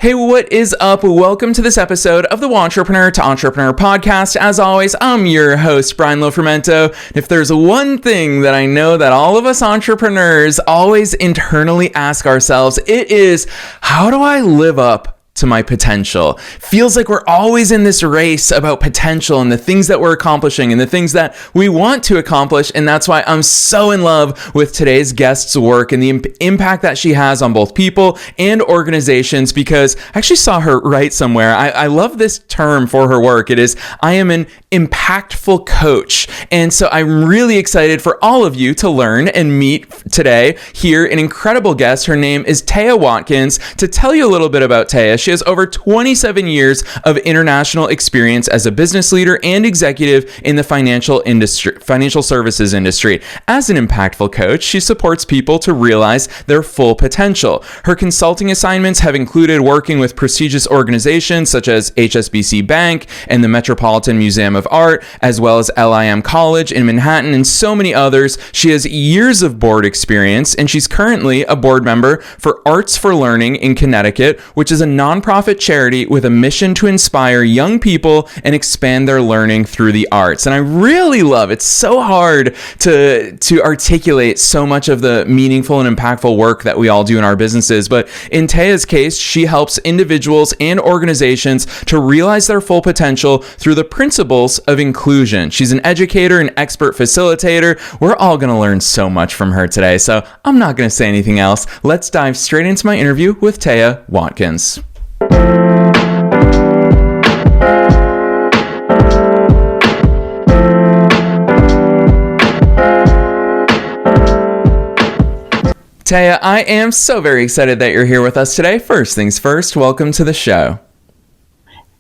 Hey, what is up? Welcome to this episode of the Entrepreneur to Entrepreneur podcast. As always, I'm your host, Brian Lofrumento. If there's one thing that I know that all of us entrepreneurs always internally ask ourselves, it is, how do I live up to my potential? Feels like we're always in this race about potential and the things that we're accomplishing and the things that we want to accomplish. And that's why I'm so in love with today's guest's work and the impact that she has on both people and organizations, because I actually saw her write somewhere. I love this term for her work. It is, I am an impactful coach. And so I'm really excited for all of you to learn and meet today here an incredible guest. Her name is Théa Watkins. To tell you a little bit about Théa, she has over 27 years of international experience as a business leader and executive in the financial services industry. As an impactful coach, she supports people to realize their full potential. Her consulting assignments have included working with prestigious organizations such as HSBC Bank and the Metropolitan Museum of Art, as well as LIM College in Manhattan and so many others. She has years of board experience, and she's currently a board member for Arts for Learning in Connecticut, which is a nonprofit charity with a mission to inspire young people and expand their learning through the arts. And I really love, it's so hard to articulate so much of the meaningful and impactful work that we all do in our businesses. But in Théa's case, she helps individuals and organizations to realize their full potential through the principles of inclusion. She's an educator and expert facilitator. We're all going to learn so much from her today, so I'm not going to say anything else. Let's dive straight into my interview with Théa Watkins. Théa, I am so very excited that you're here with us today. First things first, welcome to the show.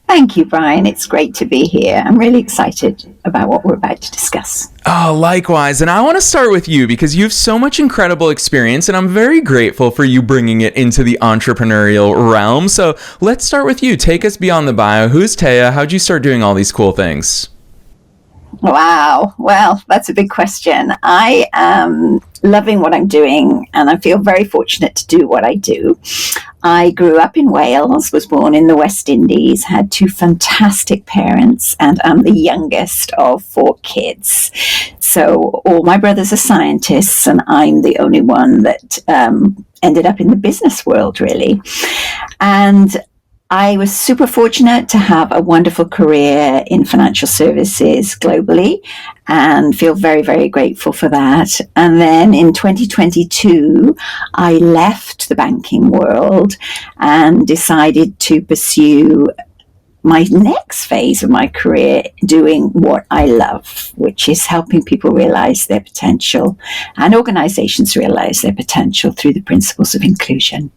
Thank you, Brian. It's great to be here. I'm really excited about what we're about to discuss. Oh, likewise. And I want to start with you because you have so much incredible experience, and I'm very grateful for you bringing it into the entrepreneurial realm. So let's start with you. Take us beyond the bio. Who's Théa? How'd you start doing all these cool things? Wow. Well, that's a big question. I am loving what I'm doing, and I feel very fortunate to do what I do. I grew up in Wales, was born in the West Indies, had two fantastic parents, and I'm the youngest of four kids. So all my brothers are scientists, and I'm the only one that ended up in the business world, really. And I was super fortunate to have a wonderful career in financial services globally and feel very, very grateful for that. And then in 2022, I left the banking world and decided to pursue my next phase of my career doing what I love, which is helping people realize their potential and organizations realize their potential through the principles of inclusion.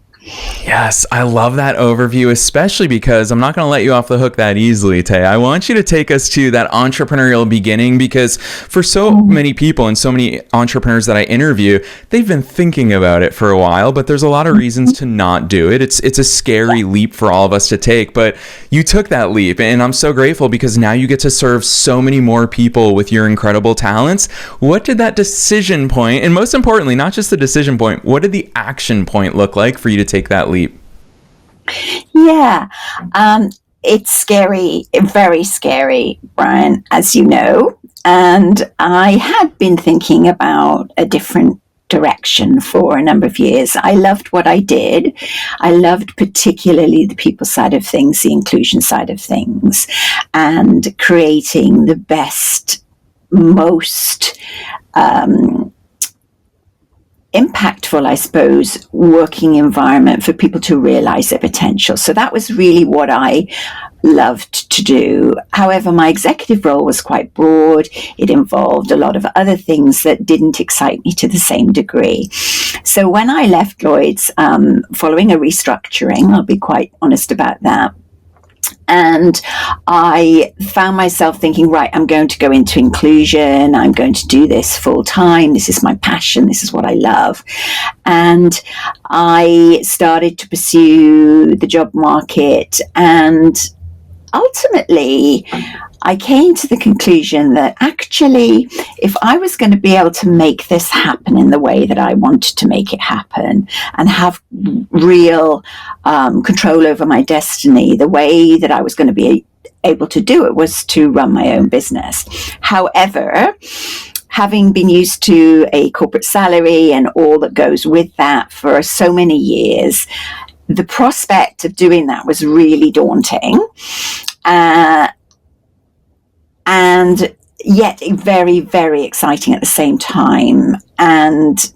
Yes, I love that overview, especially because I'm not going to let you off the hook that easily, Théa. I want you to take us to that entrepreneurial beginning, because for so many people and so many entrepreneurs that I interview, they've been thinking about it for a while, but there's a lot of reasons to not do it. It's a scary leap for all of us to take, but you took that leap, and I'm so grateful because now you get to serve so many more people with your incredible talents. What did that decision point, and most importantly, not just the decision point, what did the action point look like for you to take that leap? Yeah, it's scary, very scary, Brian, as you know. And I had been thinking about a different direction for a number of years. I loved what I did. I loved particularly the people side of things, the inclusion side of things, and creating the best, most impactful, I suppose, working environment for people to realize their potential. So that was really what I loved to do. However, my executive role was quite broad. It involved a lot of other things that didn't excite me to the same degree. So when I left Lloyd's, following a restructuring, I'll be quite honest about that, and I found myself thinking, right, I'm going to go into inclusion. I'm going to do this full time. This is my passion. This is what I love. And I started to pursue the job market. And ultimately, I came to the conclusion that actually, if I was going to be able to make this happen in the way that I wanted to make it happen and have real control over my destiny, the way that I was going to be able to do it was to run my own business. However, having been used to a corporate salary and all that goes with that for so many years, the prospect of doing that was really daunting. And yet very, very exciting at the same time. And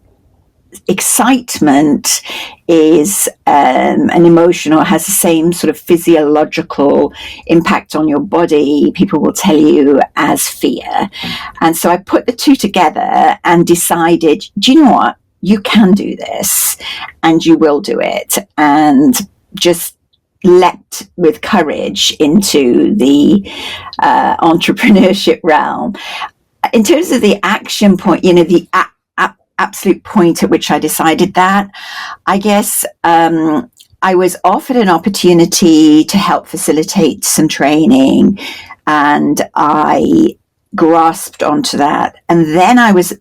excitement is an emotional, has the same sort of physiological impact on your body, people will tell you, as fear. And so I put the two together and decided, do you know what? You can do this and you will do it. And just leapt with courage into the entrepreneurship realm. In terms of the action point, the absolute point at which I decided that, I guess I was offered an opportunity to help facilitate some training, and I grasped onto that. And then I was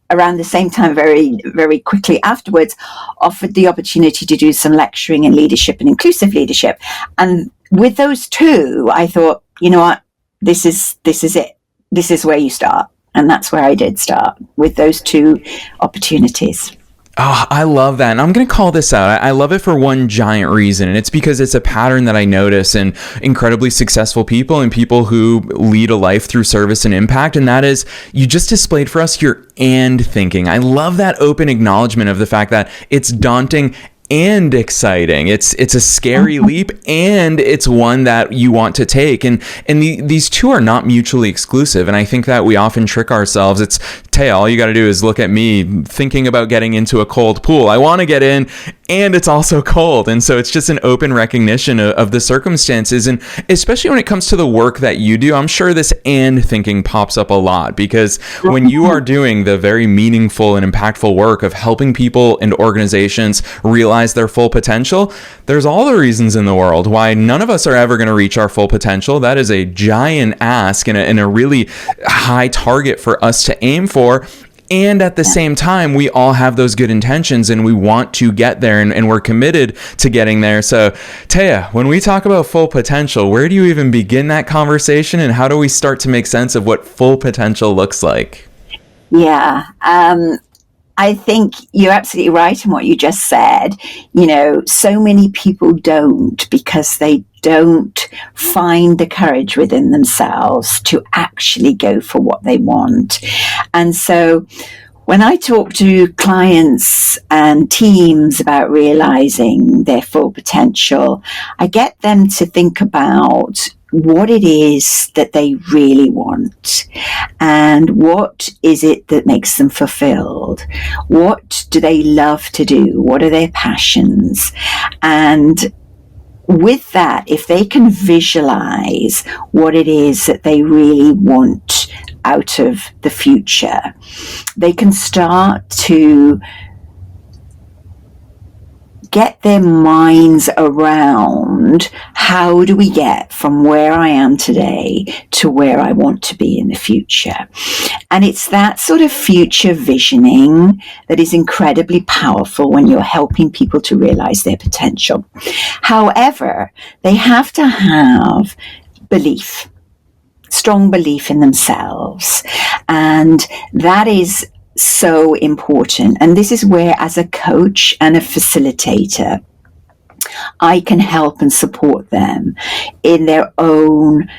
around the same time, very, very quickly afterwards, offered the opportunity to do some lecturing in leadership and inclusive leadership. And with those two, I thought, you know what, this is it. This is where you start. And that's where I did start, with those two opportunities. Oh, I love that. And I'm going to call this out. I love it for one giant reason. And it's because it's a pattern that I notice in incredibly successful people and people who lead a life through service and impact. And that is, you just displayed for us your and thinking. I love that open acknowledgement of the fact that it's daunting and exciting. It's a scary leap, and it's one that you want to take. And these two are not mutually exclusive. And I think that we often trick ourselves. It's, Théa, all you got to do is look at me thinking about getting into a cold pool. I want to get in, and it's also cold. And so it's just an open recognition of the circumstances. And especially when it comes to the work that you do, I'm sure this and thinking pops up a lot, because when you are doing the very meaningful and impactful work of helping people and organizations realize their full potential, there's all the reasons in the world why none of us are ever going to reach our full potential. That is a giant ask and a really high target for us to aim for. And at the same time, we all have those good intentions and we want to get there, and we're committed to getting there. So, Théa, when we talk about full potential, where do you even begin that conversation, and how do we start to make sense of what full potential looks like? Yeah. I think you're absolutely right in what you just said. So many people don't, because they don't find the courage within themselves to actually go for what they want. And so when I talk to clients and teams about realizing their full potential, I get them to think about what it is that they really want, and what is it that makes them fulfilled. What do they love to do? What are their passions? And with that, if they can visualize what it is that they really want out of the future, they can start to get their minds around, how do we get from where I am today to where I want to be in the future? And it's that sort of future visioning that is incredibly powerful when you're helping people to realize their potential. However, they have to have belief, strong belief in themselves. And that is so important. And this is where, as a coach and a facilitator, I can help and support them in their own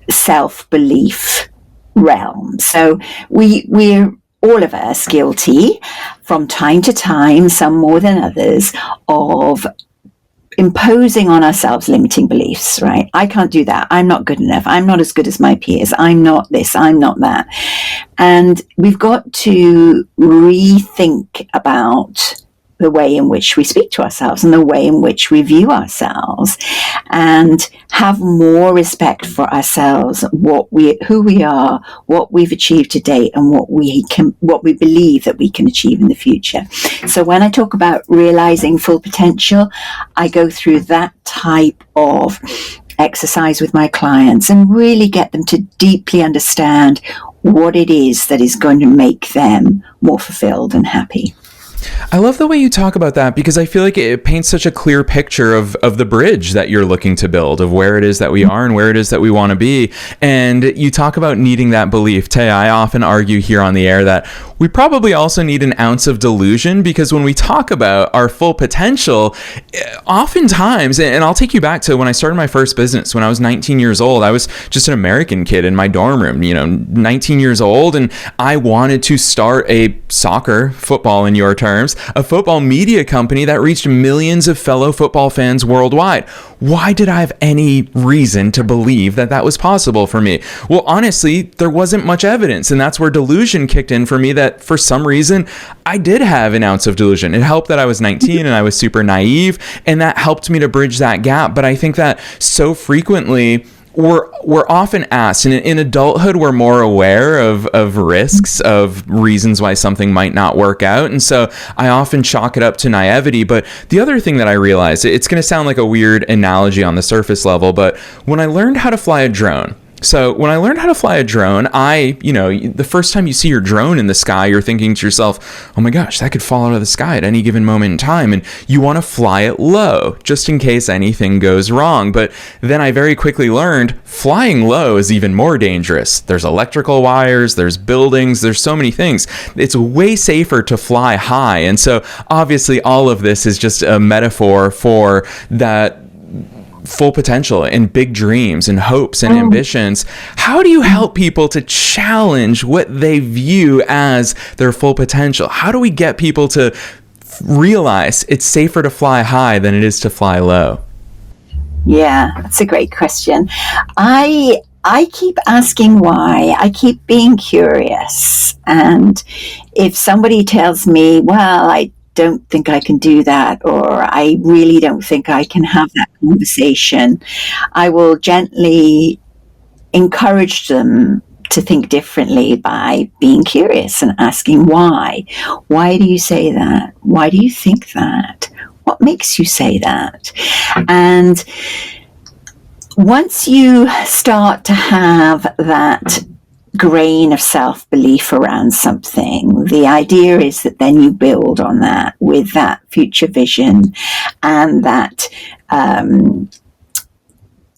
self-belief realm. So we're all of us guilty from time to time, some more than others, of imposing on ourselves limiting beliefs, right? I can't do that. I'm not good enough. I'm not as good as my peers. I'm not this. I'm not that. And we've got to rethink about the way in which we speak to ourselves and the way in which we view ourselves, and have more respect for ourselves, who we are, what we've achieved to date, and what we believe that we can achieve in the future. So when I talk about realizing full potential, I go through that type of exercise with my clients and really get them to deeply understand what it is that is going to make them more fulfilled and happy. I love the way you talk about that, because I feel like it paints such a clear picture of the bridge that you're looking to build, of where it is that we are and where it is that we want to be. And you talk about needing that belief. Théa, I often argue here on the air that we probably also need an ounce of delusion, because when we talk about our full potential, oftentimes, and I'll take you back to when I started my first business when I was 19 years old. I was just an American kid in my dorm room, 19 years old, and I wanted to start a football in your terms, a football media company that reached millions of fellow football fans worldwide. Why did I have any reason to believe that that was possible for me? Well, honestly, there wasn't much evidence, and that's where delusion kicked in for me, that for some reason I did have an ounce of delusion. It helped that I was 19 and I was super naive, and that helped me to bridge that gap. But I think that so frequently we're often asked, and in adulthood, we're more aware of risks, of reasons why something might not work out. And so I often chalk it up to naivety. But the other thing that I realized, it's going to sound like a weird analogy on the surface level, but when I learned how to fly a drone, the first time you see your drone in the sky, you're thinking to yourself, oh my gosh, that could fall out of the sky at any given moment in time. And you want to fly it low just in case anything goes wrong. But then I very quickly learned flying low is even more dangerous. There's electrical wires, there's buildings, there's so many things. It's way safer to fly high. And so obviously all of this is just a metaphor for that full potential and big dreams and hopes and ambitions. How do you help people to challenge what they view as their full potential? How do we get people to realize it's safer to fly high than it is to fly low? Yeah, that's a great question. I keep asking why. I keep being curious. And if somebody tells me, well, I don't think I can do that, or I really don't think I can have that conversation, I will gently encourage them to think differently by being curious and asking why. Why do you say that? Why do you think that? What makes you say that? And once you start to have that grain of self-belief around something, the idea is that then you build on that with that future vision and that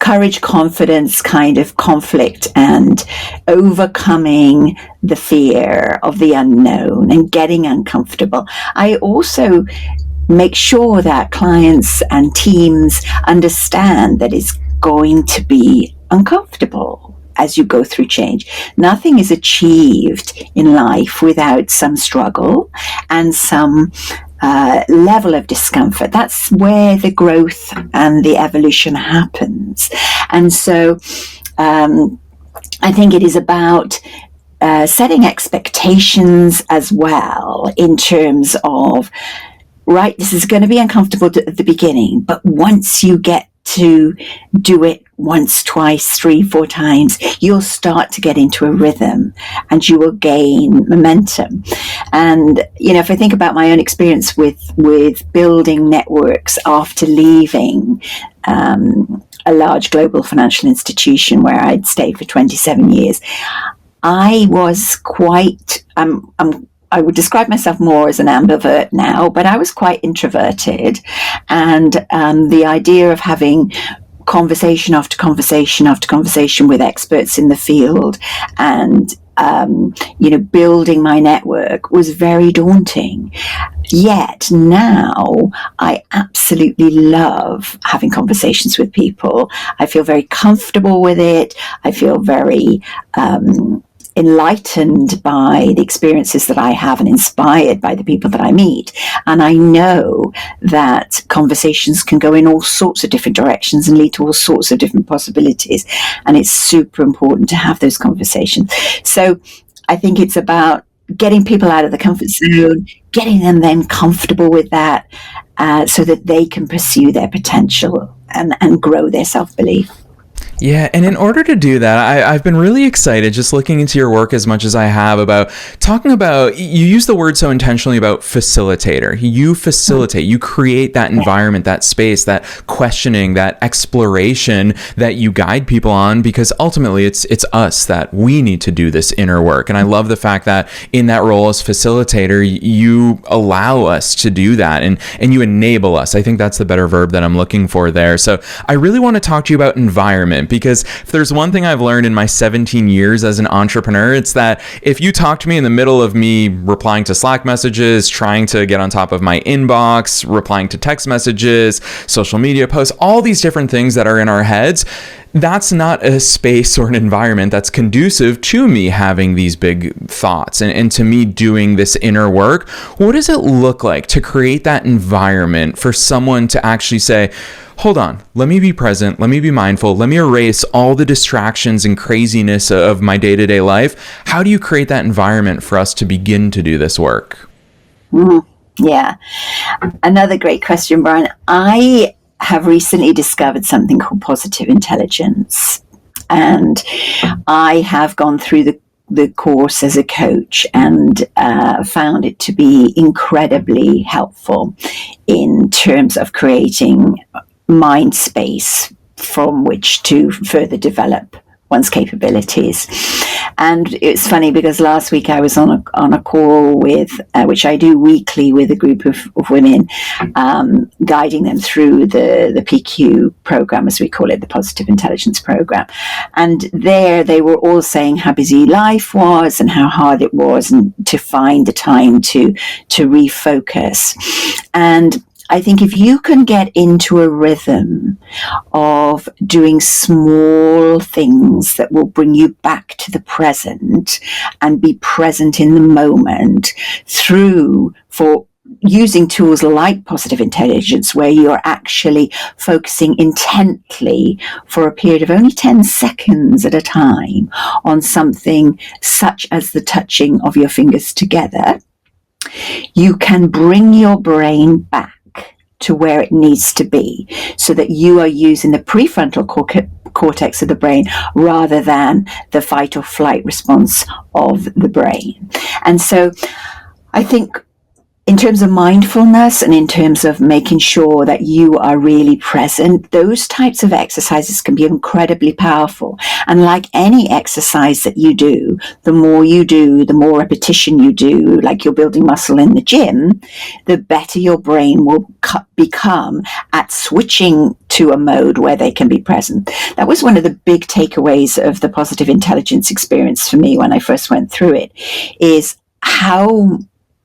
courage, confidence, kind of conflict, and overcoming the fear of the unknown and getting uncomfortable. I also make sure that clients and teams understand that it's going to be uncomfortable as you go through change. Nothing is achieved in life without some struggle and some level of discomfort. That's where the growth and the evolution happens. And so I think it is about setting expectations as well, in terms of, right, this is going to be uncomfortable at the beginning, but once you get to do it once, twice, 3, 4 times, you'll start to get into a rhythm and you will gain momentum. And, if I think about my own experience with building networks after leaving a large global financial institution where I'd stayed for 27 years, I was quite, I would describe myself more as an ambivert now, but I was quite introverted. And the idea of having conversation after conversation after conversation with experts in the field and, building my network was very daunting. Yet now I absolutely love having conversations with people. I feel very comfortable with it. I feel very enlightened by the experiences that I have and inspired by the people that I meet. And I know that conversations can go in all sorts of different directions and lead to all sorts of different possibilities. And it's super important to have those conversations. So I think it's about getting people out of the comfort zone, getting them then comfortable with that, so that they can pursue their potential and grow their self-belief. Yeah, and in order to do that, I've been really excited just looking into your work as much as I have about talking about, you use the word so intentionally about facilitator. You facilitate, you create that environment, that space, that questioning, that exploration that you guide people on, because ultimately it's us that we need to do this inner work. And I love the fact that in that role as facilitator, you allow us to do that and you enable us. I think that's the better verb that I'm looking for there. So I really want to talk to you about environment, because if there's one thing I've learned in my 17 years as an entrepreneur, it's that if you talk to me in the middle of me replying to Slack messages, trying to get on top of my inbox, replying to text messages, social media posts, all these different things that are in our heads, that's not a space or an environment that's conducive to me having these big thoughts and to me doing this inner work. What does it look like to create that environment for someone to actually say, hold on, let me be present, let me be mindful, let me erase all the distractions and craziness of my day-to-day life? How do you create that environment for us to begin to do this work? Yeah. Another great question, Brian. I have recently discovered something called positive intelligence. And I have gone through the course as a coach and found it to be incredibly helpful in terms of creating mind space from which to further develop one's capabilities. And it's funny because last week I was on a call with, which I do weekly with a group of women, guiding them through the PQ program, as we call it, the Positive Intelligence Program. And there they were all saying how busy life was and how hard it was and to find the time to refocus. And I think if you can get into a rhythm of doing small things that will bring you back to the present and be present in the moment for using tools like positive intelligence, where you're actually focusing intently for a period of only 10 seconds at a time on something such as the touching of your fingers together, you can bring your brain back to where it needs to be, so that you are using the prefrontal cortex of the brain rather than the fight or flight response of the brain. And so I think in terms of mindfulness and in terms of making sure that you are really present, those types of exercises can be incredibly powerful. And like any exercise that you do, the more you do, the more repetition you do, like you're building muscle in the gym, the better your brain will become at switching to a mode where they can be present. That was one of the big takeaways of the positive intelligence experience for me when I first went through it, is how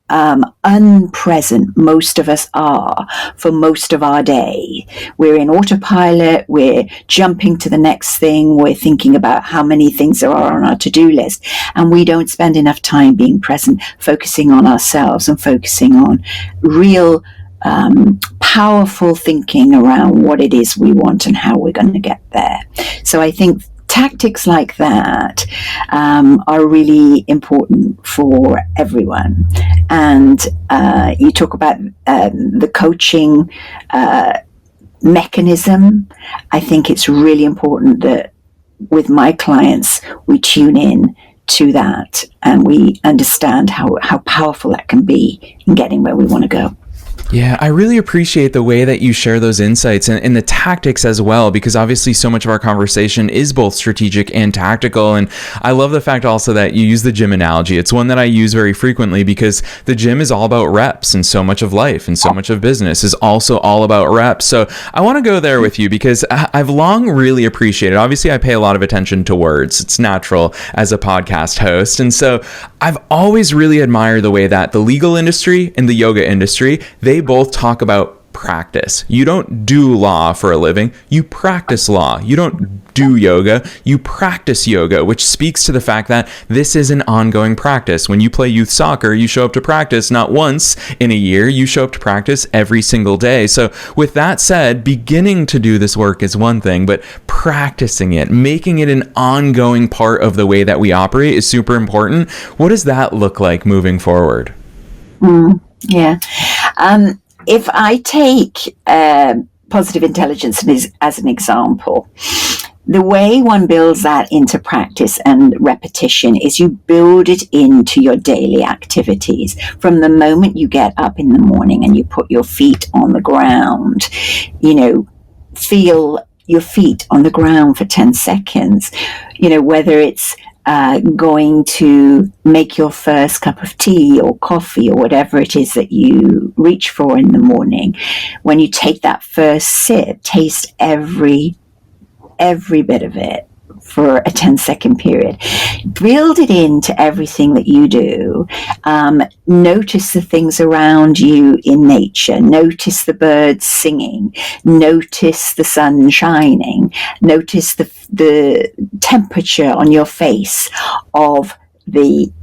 unpresent most of us are for most of our day. We're in autopilot, we're jumping to the next thing, we're thinking about how many things there are on our to-do list, and we don't spend enough time being present, focusing on ourselves and focusing on real powerful thinking around what it is we want and how we're going to get there. So I think tactics like that are really important for everyone. And you talk about the coaching mechanism. I think it's really important that with my clients, we tune in to that and we understand how powerful that can be in getting where we want to go. Yeah, I really appreciate the way that you share those insights and the tactics as well, because obviously so much of our conversation is both strategic and tactical. And I love the fact also that you use the gym analogy. It's one that I use very frequently because the gym is all about reps, and so much of life and so much of business is also all about reps. So I want to go there with you because I've long really appreciated, obviously I pay a lot of attention to words. It's natural as a podcast host. And so I've always really admired the way that the legal industry and the yoga industry, they both talk about practice. You don't do law for a living, you practice law. You don't do yoga, you practice yoga, which speaks to the fact that this is an ongoing practice. When you play youth soccer, you show up to practice not once in a year, you show up to practice every single day. So with that said, beginning to do this work is one thing, but practicing it, making it an ongoing part of the way that we operate is super important. What does that look like moving forward? Yeah. If I take positive intelligence as an example, the way one builds that into practice and repetition is you build it into your daily activities. From the moment you get up in the morning and you put your feet on the ground, feel your feet on the ground for 10 seconds, whether it's going to make your first cup of tea or coffee or whatever it is that you reach for in the morning. When you take that first sip, taste every bit of it for a 10-second period. Build it into everything that you do. Notice the things around you in nature. Notice the birds singing. Notice the sun shining. Notice the temperature on your face of the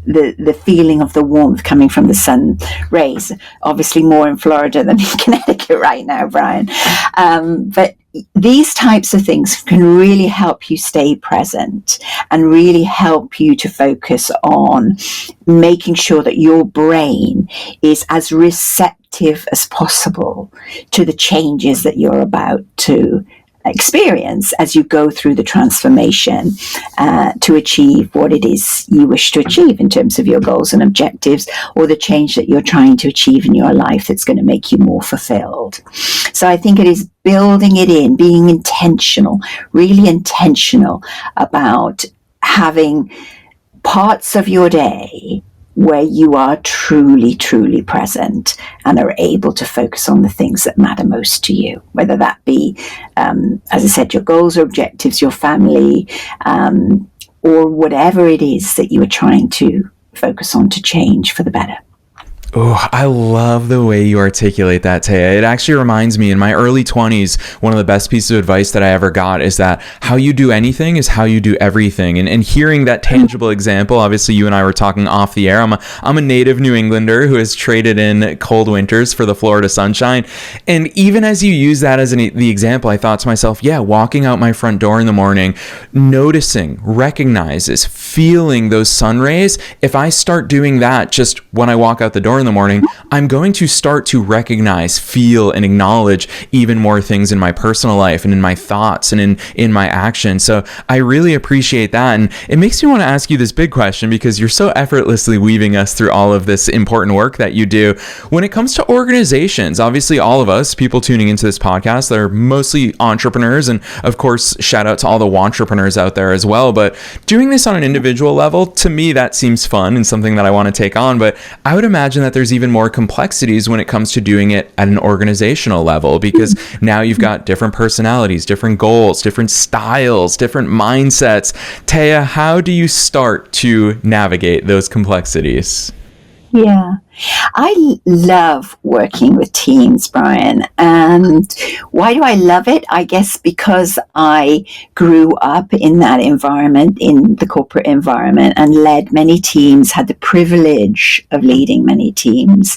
feeling of the warmth coming from the sun rays. Obviously more in Florida than in Connecticut right now, Brian. But these types of things can really help you stay present and really help you to focus on making sure that your brain is as receptive as possible to the changes that you're about to experience as you go through the transformation to achieve what it is you wish to achieve in terms of your goals and objectives, or the change that you're trying to achieve in your life that's going to make you more fulfilled. So I think it is building it in, being intentional, really intentional about having parts of your day where you are truly, truly present and are able to focus on the things that matter most to you, whether that be, as I said, your goals or objectives, your family, or whatever it is that you are trying to focus on to change for the better. Oh, I love the way you articulate that, Théa. It actually reminds me, in my early 20s, one of the best pieces of advice that I ever got is that how you do anything is how you do everything. And hearing that tangible example, obviously you and I were talking off the air. I'm a native New Englander who has traded in cold winters for the Florida sunshine. And even as you use that as the example, I thought to myself, yeah, walking out my front door in the morning, noticing, recognizes, feeling those sun rays. If I start doing that just when I walk out the door in the morning, I'm going to start to recognize, feel, and acknowledge even more things in my personal life and in my thoughts and in my actions. So I really appreciate that. And it makes me want to ask you this big question, because you're so effortlessly weaving us through all of this important work that you do. When it comes to organizations, obviously all of us, people tuning into this podcast, that are mostly entrepreneurs, and of course, shout out to all the wantrepreneurs out there as well. But doing this on an individual level, to me, that seems fun and something that I want to take on. But I would imagine that there's even more complexities when it comes to doing it at an organizational level, because now you've got different personalities, different goals, different styles, different mindsets. Théa, how do you start to navigate those complexities? Yeah, I love working with teams, Brian. And why do I love it? I guess because I grew up in that environment, in the corporate environment, and led many teams, had the privilege of leading many teams,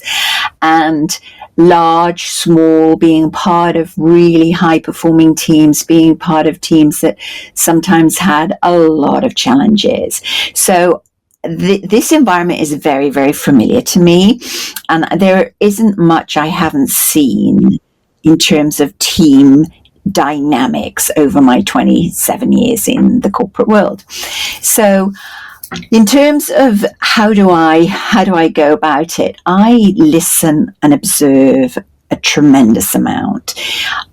and large, small, being part of really high performing teams, being part of teams that sometimes had a lot of challenges. So this environment is very, very familiar to me, and there isn't much I haven't seen in terms of team dynamics over my 27 years in the corporate world. So in terms of how do I go about it, I listen and observe a tremendous amount.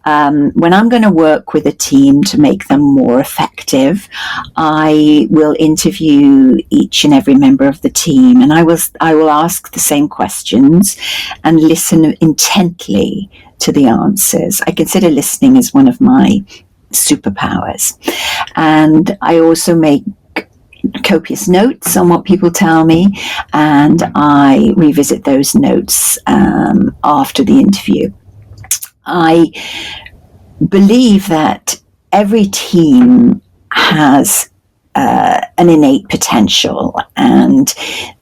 When I'm going to work with a team to make them more effective, I will interview each and every member of the team, and I will ask the same questions and listen intently to the answers. I consider listening as one of my superpowers, and I also make copious notes on what people tell me, and I revisit those notes after the interview. I believe that every team has an innate potential, and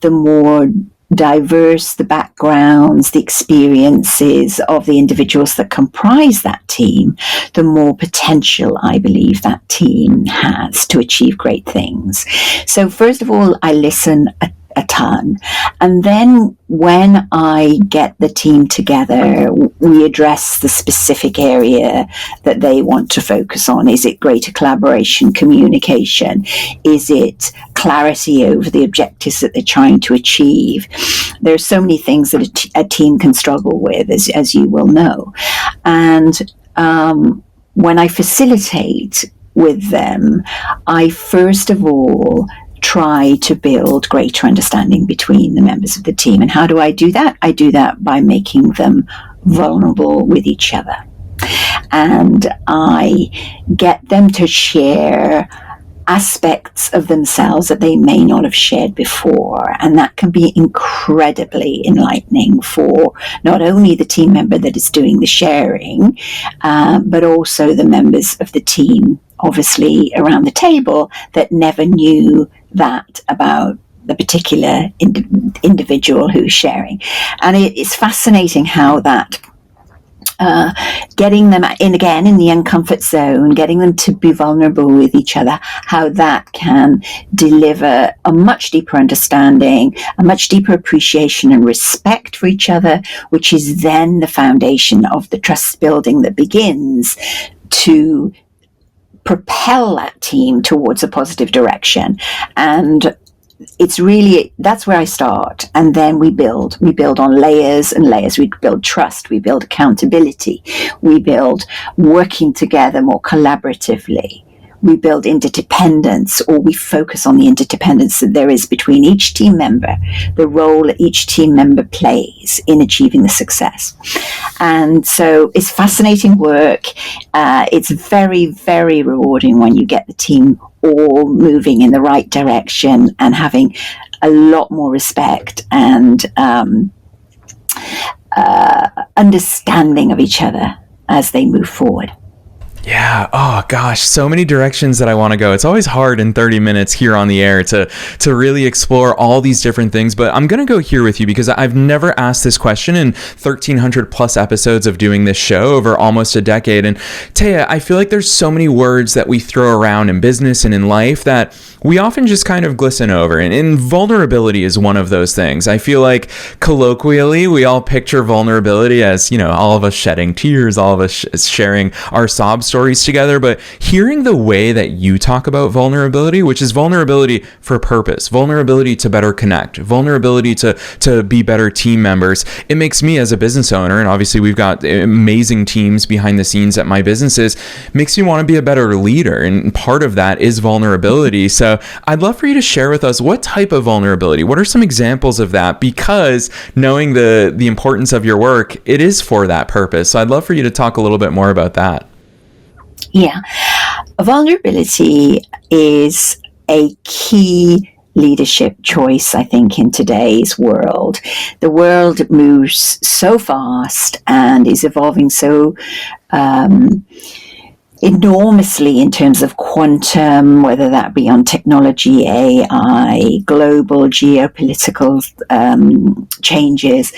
the more diverse the backgrounds, the experiences of the individuals that comprise that team, the more potential I believe that team has to achieve great things. So first of all, I listen a ton. And then when I get the team together, we address the specific area that they want to focus on. Is it greater collaboration, communication? Is it clarity over the objectives that they're trying to achieve? There are so many things that a team can struggle with, as you will know. And when I facilitate with them, I first of all try to build greater understanding between the members of the team. And how do I do that? I do that by making them vulnerable with each other. And I get them to share aspects of themselves that they may not have shared before. And that can be incredibly enlightening for not only the team member that is doing the sharing, but also the members of the team, obviously around the table, that never knew that about the particular individual who's sharing. And it's fascinating how that getting them in again in the uncomfort zone, getting them to be vulnerable with each other, how that can deliver a much deeper understanding, a much deeper appreciation and respect for each other, which is then the foundation of the trust building that begins to propel that team towards a positive direction. And it's really, that's where I start. And then we build on layers and layers. We build trust, we build accountability, we build working together more collaboratively. We build interdependence, or we focus on the interdependence that there is between each team member, the role that each team member plays in achieving the success. And so it's fascinating work. It's very, very rewarding when you get the team all moving in the right direction and having a lot more respect and understanding of each other as they move forward. Yeah. Oh gosh, so many directions that I want to go. It's always hard in 30 minutes here on the air to really explore all these different things, but I'm going to go here with you because I've never asked this question in 1,300 plus episodes of doing this show over almost a decade. And Théa, I feel like there's so many words that we throw around in business and in life that we often just kind of glisten over. And vulnerability is one of those things. I feel like colloquially, we all picture vulnerability as, all of us shedding tears, all of us sharing our sob stories together. But hearing the way that you talk about vulnerability, which is vulnerability for purpose, vulnerability to better connect, vulnerability to be better team members, it makes me as a business owner, and obviously we've got amazing teams behind the scenes at my businesses, makes me want to be a better leader. And part of that is vulnerability. So I'd love for you to share with us what type of vulnerability, what are some examples of that? Because knowing the importance of your work, it is for that purpose. So I'd love for you to talk a little bit more about that. Yeah. Vulnerability is a key leadership choice, I think, in today's world. The world moves so fast and is evolving so enormously in terms of quantum, whether that be on technology, AI, global geopolitical changes.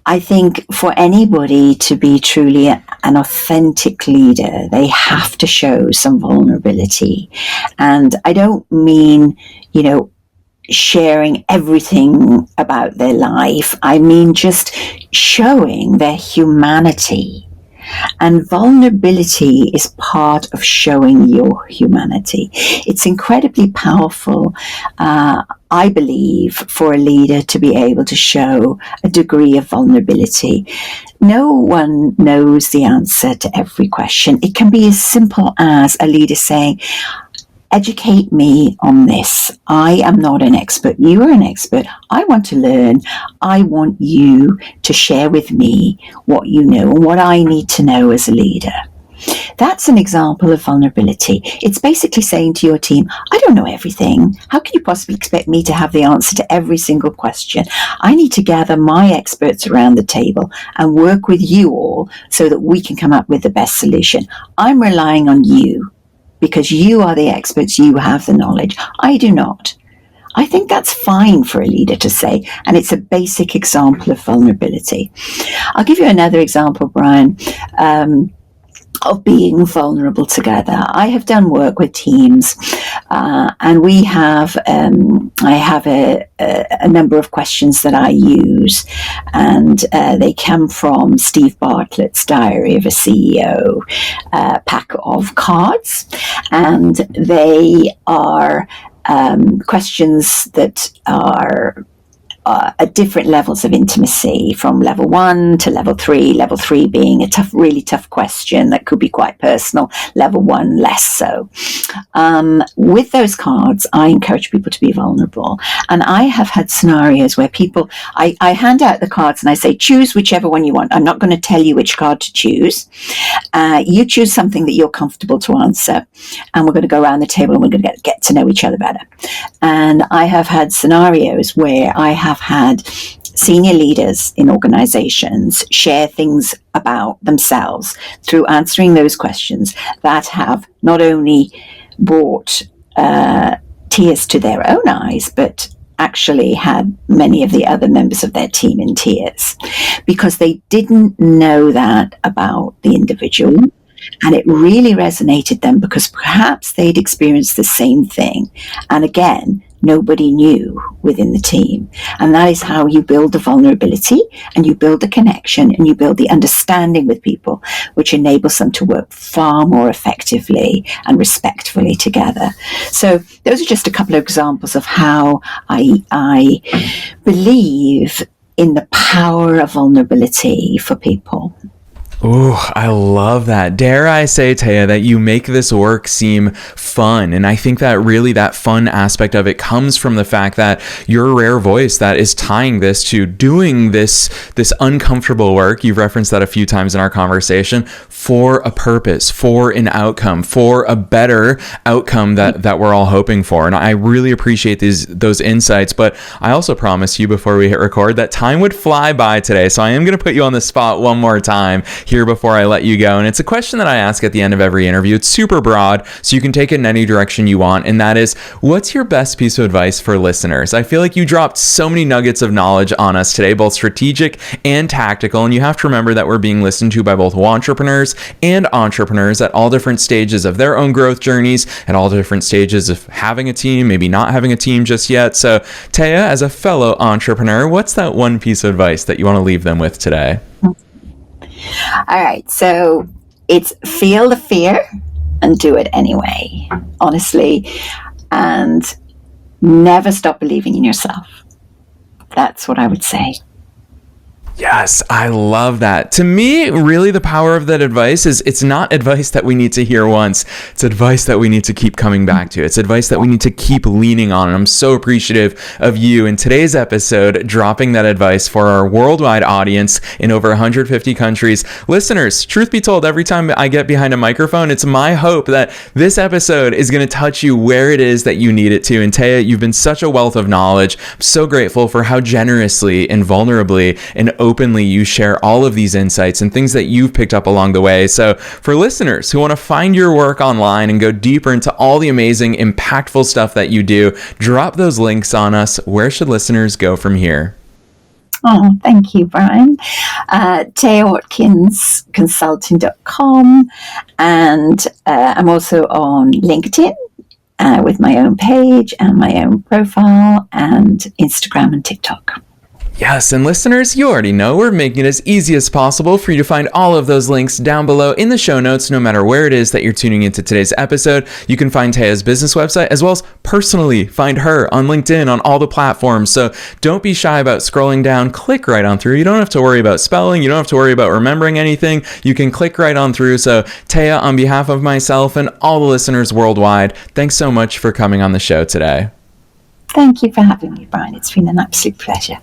I think for anybody to be truly an authentic leader, they have to show some vulnerability. And I don't mean, sharing everything about their life. I mean just showing their humanity. And vulnerability is part of showing your humanity. It's incredibly powerful, I believe, for a leader to be able to show a degree of vulnerability. No one knows the answer to every question. It can be as simple as a leader saying, educate me on this. I am not an expert. You are an expert. I want to learn. I want you to share with me what you know and what I need to know as a leader. That's an example of vulnerability. It's basically saying to your team, I don't know everything. How can you possibly expect me to have the answer to every single question? I need to gather my experts around the table and work with you all so that we can come up with the best solution. I'm relying on you, because you are the experts, you have the knowledge. I do not. I think that's fine for a leader to say, and it's a basic example of vulnerability. I'll give you another example, Brian. of being vulnerable together. I have done work with teams, and we have. I have a number of questions that I use, and they come from Steve Bartlett's Diary of a CEO pack of cards, and they are questions that are at different levels of intimacy, from level 1 to level 3 being a really tough question that could be quite personal, level 1 less so. With those cards, I encourage people to be vulnerable. And I have had scenarios where I hand out the cards and I say, choose whichever one you want. I'm not going to tell you which card to choose. You choose something that you're comfortable to answer, and we're going to go around the table and we're going to get to know each other better. And I have had scenarios where I have had senior leaders in organizations share things about themselves through answering those questions that have not only brought tears to their own eyes, but actually had many of the other members of their team in tears, because they didn't know that about the individual. And it really resonated them because perhaps they'd experienced the same thing. And again, nobody knew within the team. And that is how you build the vulnerability, and you build the connection, and you build the understanding with people, which enables them to work far more effectively and respectfully together. So those are just a couple of examples of how I believe in the power of vulnerability for people. Oh, I love that. Dare I say, Théa, that you make this work seem fun. And I think that really that fun aspect of it comes from the fact that your rare voice that is tying this to doing this uncomfortable work. You've referenced that a few times in our conversation, for a purpose, for an outcome, for a better outcome that we're all hoping for. And I really appreciate those insights. But I also promised you before we hit record that time would fly by today. So I am going to put you on the spot one more time here before I let you go. And it's a question that I ask at the end of every interview. It's super broad, so you can take it in any direction you want. And that is, what's your best piece of advice for listeners? I feel like you dropped so many nuggets of knowledge on us today, both strategic and tactical. And you have to remember that we're being listened to by both entrepreneurs and entrepreneurs at all different stages of their own growth journeys, at all different stages of having a team, maybe not having a team just yet. So Théa, as a fellow entrepreneur, what's that one piece of advice that you want to leave them with today? All right, so it's feel the fear and do it anyway, honestly, and never stop believing in yourself. That's what I would say. Yes, I love that. To me, really the power of that advice is it's not advice that we need to hear once. It's advice that we need to keep coming back to. It's advice that we need to keep leaning on. And I'm so appreciative of you in today's episode dropping that advice for our worldwide audience in over 150 countries. Listeners, truth be told, every time I get behind a microphone, it's my hope that this episode is going to touch you where it is that you need it to. And Théa, you've been such a wealth of knowledge. I'm so grateful for how generously and vulnerably and openly you share all of these insights and things that you've picked up along the way. So for listeners who want to find your work online and go deeper into all the amazing, impactful stuff that you do, drop those links on us. Where should listeners go from here? Oh, thank you, Brian. Théa Watkins consulting.com, and I'm also on LinkedIn with my own page and my own profile, and Instagram and TikTok. Yes, and listeners, you already know we're making it as easy as possible for you to find all of those links down below in the show notes, no matter where it is that you're tuning into today's episode. You can find Théa's business website, as well as personally find her on LinkedIn, on all the platforms. So don't be shy about scrolling down. Click right on through. You don't have to worry about spelling. You don't have to worry about remembering anything. You can click right on through. So Théa, on behalf of myself and all the listeners worldwide, thanks so much for coming on the show today. Thank you for having me, Brian. It's been an absolute pleasure.